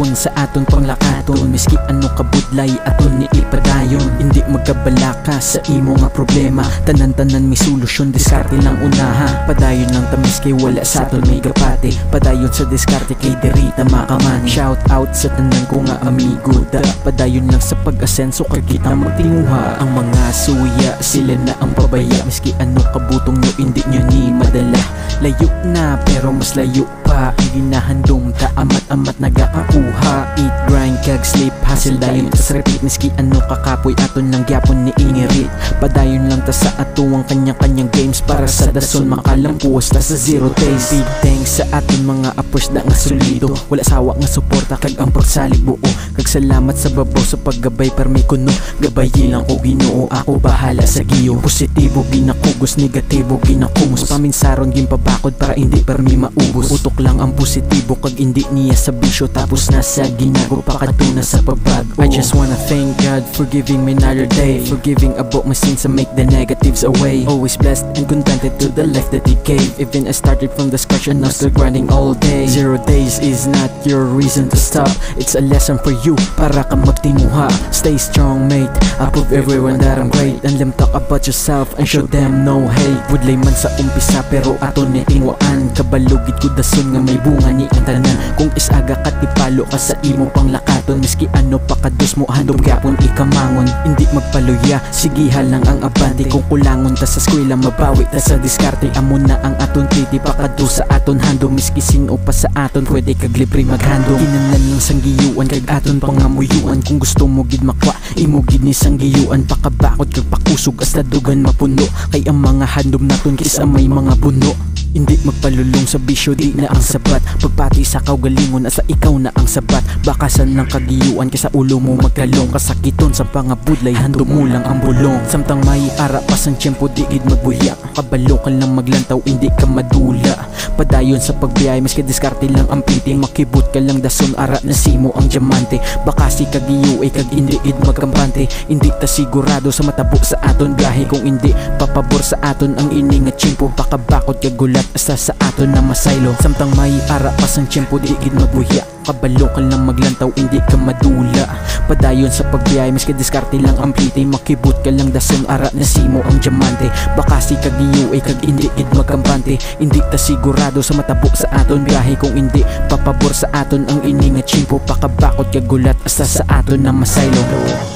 gyapon sa aton panglakaton. Miski ano kabudlay aton ni ipadayon. Hindi magkabalaka sa imo nga problema. Tanan-tanan may solusyon, diskarte lang unaha. Padayon lang tamis kay wala sa aton may gapate. Padayon sa diskarte kay diri ta makaman. Shout out sa tanan ko nga amigo da. Padayon lang sa pag-asenso kay kita magtinguha. Ang mga suya sila na ang pabaya. Miski ano kabutong nyo hindi nyo ni madala. Layo na pero mas layo pa. Ang ginahandong ta amat-amat nagakakuha. Eat, grind, kag, sleep, hustle dayon tas repeat. Miski ano kakapoy aton ng gyapon ni ingirit. Padayon lang ta sa ato ang kanya-kanyang games. Para sa dason makalampuas ta sa zero taste. Big thanks sa aton mga apos da nga solido. Wala sawa nga suporta kag ang pagsalig buo. Kag salamat sa babaw sa paggabay permi kuno. Gabayi lang ko Ginoo, ako bahala sa giyo. Positibo ginakugos, negatibo ginakumos. Paminsaron gimpabakod para hindi permi maubos. Utok lang ang positibo kag hindi niya sa bisyo. Tapos nasa ginago pakatuna sa pagbago. I just wanna thank God for giving me another day. For giving about my sins and make the negatives away. Always blessed and contented to the life that He gave. Even I started from the scratch and now still grinding all day. 0 days is not your reason to stop. It's a lesson for you para ka magtinguha. Stay strong mate, I prove everyone that I'm great. And them talk about yourself and show them no hate. Budlay man sa umpisa pero ato ni tingwaan. Kabalugid ko dason nga may bunga ni ang tanan. Kung isaga ka tipalo ka sa imo pang lakaton. Miski ano pa kadus mo handom gyapon ikamangon. Hindi magpaluya, sigihan lang ang abante. Kung kulangon ta sa eskwela mabawi ta sa diskarte. Amo na ang aton titi pakadu sa aton handom. Miski sino pa sa aton pwede kag libre maghandom. Kinanglan lang sanggiyuan kag aton pangamuyuan. Kung gusto mo gid makwa imo gid ni sanggiyuan. Pakabakod kag pakusog hasta dugan mapuno. Kay ang mga handom naton kisa may mga buno. Hindi magpalulong sa bisyo di na ang sabat. Pagpati sa kaugalingon asa ikaw na ang sabat. Bakasan ng kagiyuan kaysa ulo mo magkalong. Kasakiton sa pangabudlay handom mo lang ang bulong. Samtang may ara pa sang tiyempo di gid magbuya. Kabalo ka lang maglantaw hindi ka madula. Padayon sa pagbiyay miski diskarte lang ang piting. Makibot ka lang dason ara na simo ang diamante. Bakasi kagiyo ay kag hindi gid magkampante. Hindi ta sigurado sa matabo sa aton biyahe. Kung hindi papabor sa aton ang ini nga tiyempo. Pakabakot kag gulat asa sa aton na masaylo. Samtang may ara pa sang tiyempo di gid magbuya. Kabalo ka lang maglantaw hindi ka madula. Padayon sa pagbiyay miski diskarte lang ang piting. Makibot ka lang dason ara na simo ang diamante. Bakasi kagiyo ay kag hindi gid magkampante. Hindi ta sigurado sa matabo sa aton biyahe. Kung hindi papabor sa aton ang ini nga tiyempo. Pakabakot kag gulat asa sa aton na masaylo.